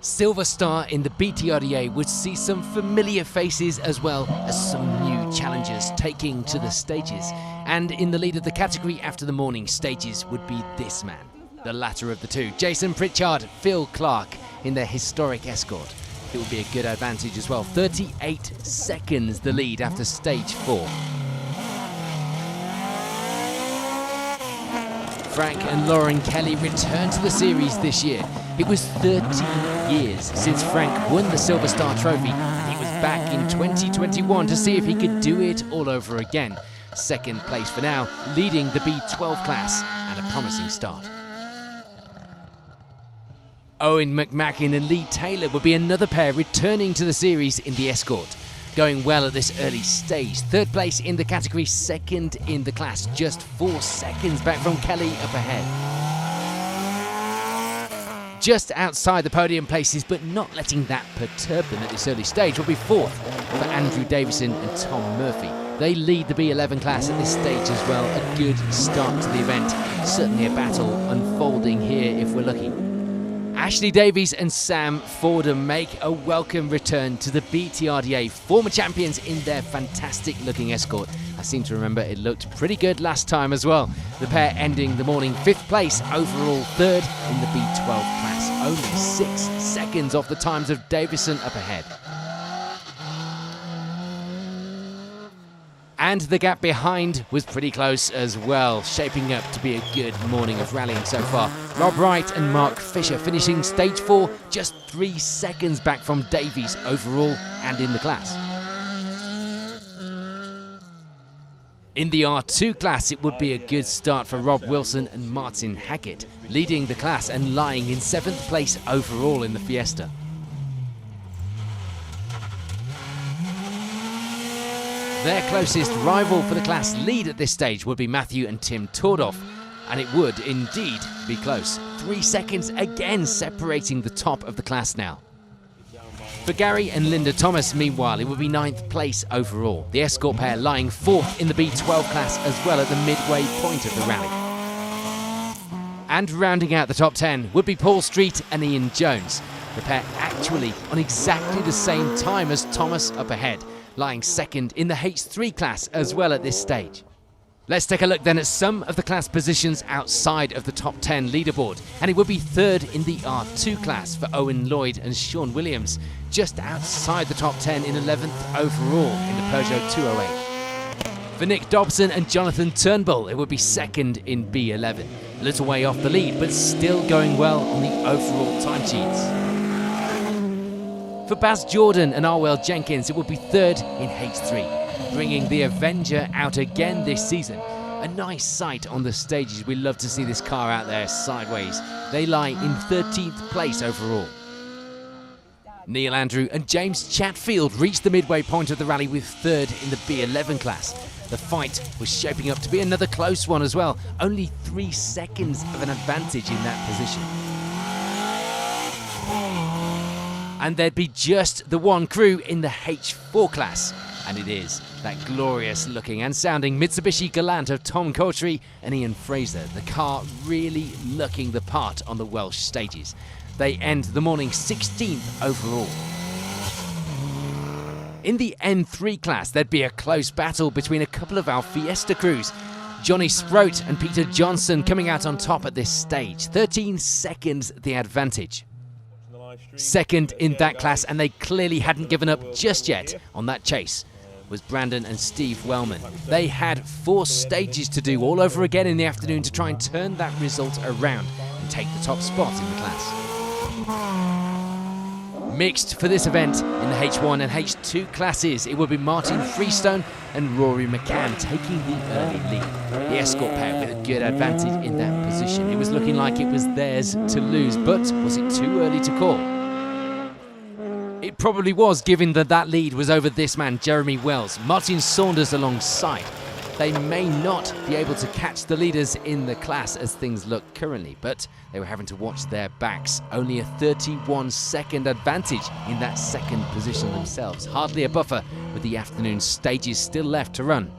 Silver Star in the BTRDA would see some familiar faces as well as some new challengers taking to the stages. And in the lead of the category after the morning stages would be this man, the latter of the two, Jason Pritchard, Phil Clark in their historic Escort. It would be a good advantage as well. 38 seconds the lead after stage 4. Frank and Lauren Kelly returned to the series this year. It was 30 years since Frank won the Silver Star Trophy, and he was back in 2021 to see if he could do it all over again. Second place for now, leading the B12 class, and a promising start. Owen McMacken and Lee Taylor would be another pair returning to the series in the Escort. Going well at this early stage. Third place in the category, second in the class. Just 4 seconds back from Kelly up ahead. Just outside the podium places, but not letting that perturb them at this early stage, will be fourth for Andrew Davison and Tom Murphy. They lead the B11 class at this stage as well. A good start to the event. Certainly a battle unfolding here if we're lucky. Ashley Davies and Sam Fordham make a welcome return to the BTRDA, former champions in their fantastic looking Escort. I seem to remember it looked pretty good last time as well. The pair ending the morning 5th place, overall 3rd in the B12 class. Only 6 seconds off the times of Davison up ahead. And the gap behind was pretty close as well, shaping up to be a good morning of rallying so far. Rob Wright and Mark Fisher finishing stage 4, just 3 seconds back from Davies overall and in the class. In the R2 class, it would be a good start for Rob Wilson and Martin Hackett, leading the class and lying in 7th place overall in the Fiesta. Their closest rival for the class lead at this stage would be Matthew and Tim Tordoff, and it would indeed be close. 3 seconds again separating the top of the class now. For Gary and Linda Thomas, meanwhile, it would be 9th place overall. The Escort pair lying 4th in the B12 class as well at the midway point of the rally. And rounding out the top 10 would be Paul Street and Ian Jones. The pair actually on exactly the same time as Thomas up ahead, lying 2nd in the H3 class as well at this stage. Let's take a look then at some of the class positions outside of the top 10 leaderboard, and it would be 3rd in the R2 class for Owen Lloyd and Sean Williams, just outside the top 10 in 11th overall in the Peugeot 208. For Nick Dobson and Jonathan Turnbull, it would be 2nd in B11, a little way off the lead, but still going well on the overall time sheets. For Baz Jordan and Arwell Jenkins, it would be 3rd in H3, bringing the Avenger out again this season. A nice sight on the stages. We love to see this car out there sideways. They lie in 13th place overall. Neil Andrew and James Chatfield reached the midway point of the rally with 3rd in the B11 class. The fight was shaping up to be another close one as well. Only 3 seconds of an advantage in that position. And there'd be just the one crew in the H4 class. And it is that glorious looking and sounding Mitsubishi Galant of Tom Courtry and Ian Fraser. The car really looking the part on the Welsh stages. They end the morning 16th overall. In the N3 class, there'd be a close battle between a couple of our Fiesta crews. Johnny Sproat and Peter Johnson coming out on top at this stage. 13 seconds the advantage. 2nd in that class, and they clearly hadn't given up just yet on that chase, was Brandon and Steve Wellman. They had 4 stages to do all over again in the afternoon to try and turn that result around and take the top spot in the class. Mixed for this event in the H1 and H2 classes, it would be Martin Freestone and Rory McCann taking the early lead. The Escort pair with a good advantage in that position. It was looking like it was theirs to lose, but was it too early to call? It probably was, given that that lead was over this man, Jeremy Wells. Martin Saunders alongside. They may not be able to catch the leaders in the class as things look currently, but they were having to watch their backs. Only a 31-second advantage in that 2nd position themselves. Hardly a buffer with the afternoon stages still left to run.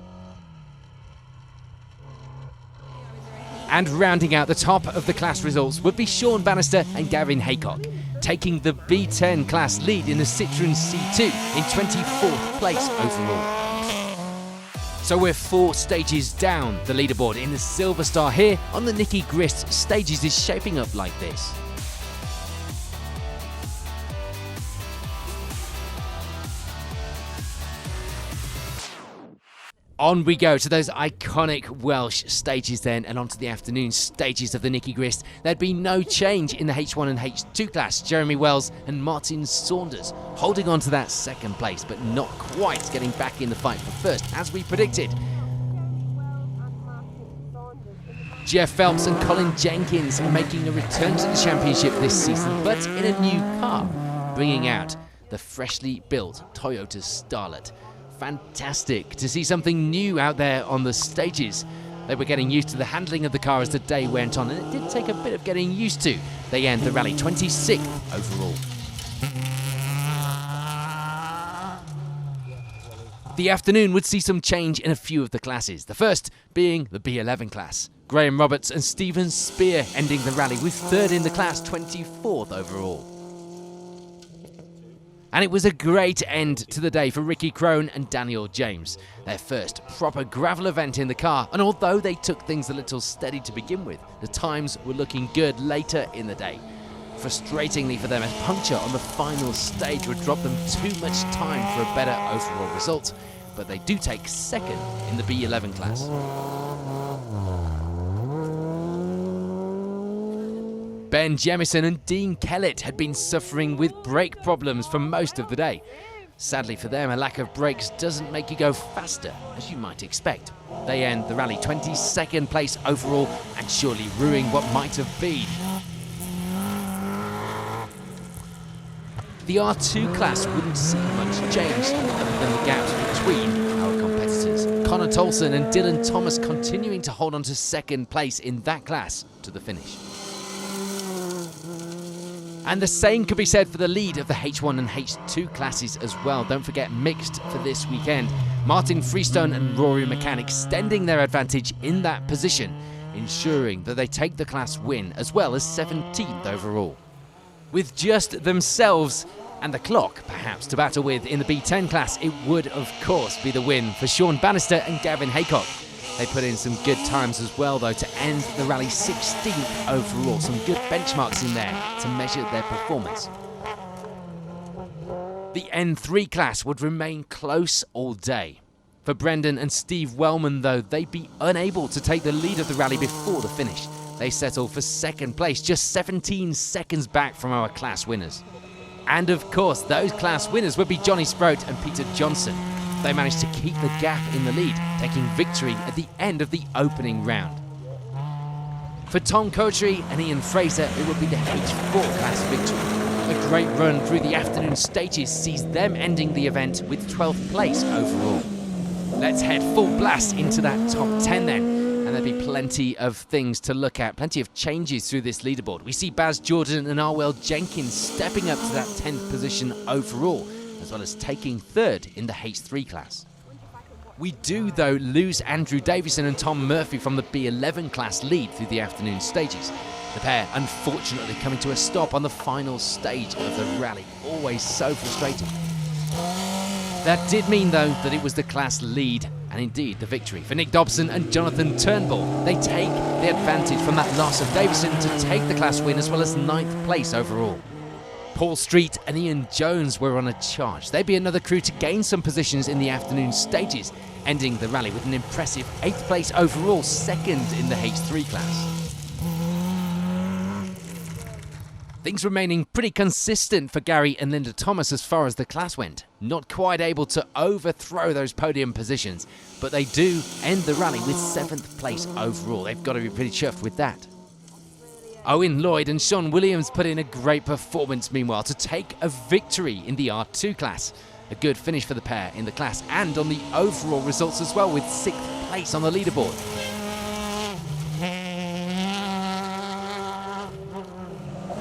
And rounding out the top of the class results would be Sean Bannister and Gavin Haycock. taking the B10 class lead in the Citroën C2 in 24th place overall. So we're 4 stages down the leaderboard in the Silver Star here on the Nicky Grist stages is shaping up like this. On we go to those iconic Welsh stages then, and onto the afternoon stages of the Nicky Grist. There'd be no change in the H1 and H2 class. Jeremy Wells and Martin Saunders holding on to that second place, but not quite getting back in the fight for first, as we predicted. Jeff Phelps and Colin Jenkins making a return to the championship this season, but in a new car, bringing out the freshly built Toyota Starlet. Fantastic to see something new out there on the stages. They were getting used to the handling of the car as the day went on, and it did take a bit of getting used to. They end the rally 26th overall. The afternoon would see some change in a few of the classes, the first being the B11 class. Graham Roberts and Stephen Spear ending the rally with third in the class, 24th overall. And it was a great end to the day for Ricky Crone and Daniel James. Their first proper gravel event in the car, and although they took things a little steady to begin with, the times were looking good later in the day. Frustratingly for them, a puncture on the final stage would drop them too much time for a better overall result, but they do take second in the B11 class. Ben Jemison and Dean Kellett had been suffering with brake problems for most of the day. Sadly for them, a lack of brakes doesn't make you go faster, as you might expect. They end the rally 22nd place overall and surely ruining what might have been. The R2 class wouldn't see much change other than the gaps between our competitors. Connor Tolson and Dylan Thomas continuing to hold on to second place in that class to the finish. And the same could be said for the lead of the H1 and H2 classes as well. Don't forget mixed for this weekend. Martin Freestone and Rory McCann extending their advantage in that position, ensuring that they take the class win as well as 17th overall. With just themselves and the clock perhaps to battle with in the B10 class, it would of course be the win for Sean Bannister and Gavin Haycock. They put in some good times as well, though, to end the rally 16th overall. Some good benchmarks in there to measure their performance. The N3 class would remain close all day. For Brendan and Steve Wellman, though, they'd be unable to take the lead of the rally before the finish. They settled for second place, just 17 seconds back from our class winners. And of course, those class winners would be Johnny Sproat and Peter Johnson. They managed to keep the gap in the lead, taking victory at the end of the opening round. For Tom Coterie and Ian Fraser, it would be the H4 class victory. A great run through the afternoon stages sees them ending the event with 12th place overall. Let's head full blast into that top 10 then, and there'll be plenty of things to look at, plenty of changes through this leaderboard. We see Baz Jordan and Arwell Jenkins stepping up to that 10th position overall, as well as taking third in the H3 class. We do, though, lose Andrew Davison and Tom Murphy from the B11 class lead through the afternoon stages. The pair, unfortunately, coming to a stop on the final stage of the rally. Always so frustrating. That did mean, though, that it was the class lead, and indeed the victory. For Nick Dobson and Jonathan Turnbull, they take the advantage from that loss of Davison to take the class win, as well as 9th place overall. Paul Street and Ian Jones were on a charge. They'd be another crew to gain some positions in the afternoon stages, ending the rally with an impressive 8th place overall, second in the H3 class. Things remaining pretty consistent for Gary and Linda Thomas as far as the class went. Not quite able to overthrow those podium positions, but they do end the rally with 7th place overall. They've got to be pretty chuffed with that. Owen Lloyd and Sean Williams put in a great performance meanwhile to take a victory in the R2 class. A good finish for the pair in the class and on the overall results as well, with 6th place on the leaderboard.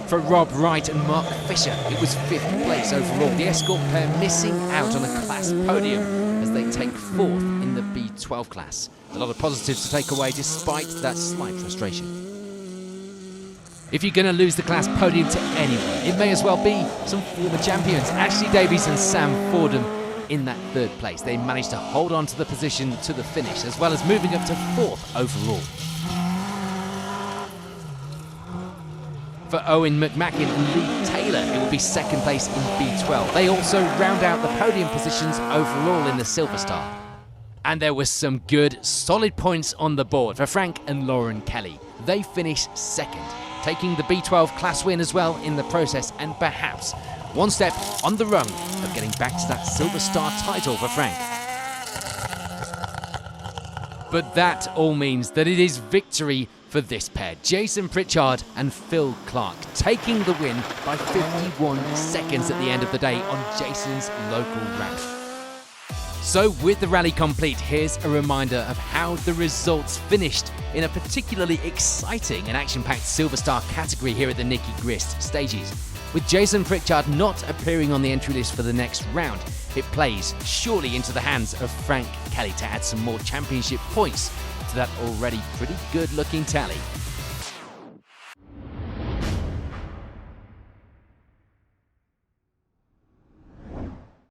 For Rob Wright and Mark Fisher, it was 5th place overall. The Escort pair missing out on a class podium as they take 4th in the B12 class. A lot of positives to take away despite that slight frustration. If you're going to lose the class podium to anyone, it may as well be some former champions, Ashley Davies and Sam Fordham, in that third place. They managed to hold on to the position to the finish, as well as moving up to 4th overall. For Owen McMacken and Lee Taylor, it will be 2nd place in B12. They also round out the podium positions overall in the Silver Star. And there was some good, solid points on the board for Frank and Lauren Kelly. They finished 2nd, taking the B12 class win as well in the process, and perhaps one step on the rung of getting back to that Silver Star title for Frank. But that all means that it is victory for this pair, Jason Pritchard and Phil Clark, taking the win by 51 seconds at the end of the day on Jason's local ramp. So with the rally complete, here's a reminder of how the results finished in a particularly exciting and action-packed Silver Star category here at the Nicky Grist stages. With Jason Pritchard not appearing on the entry list for the next round, it plays surely into the hands of Frank Kelly to add some more championship points to that already pretty good looking tally.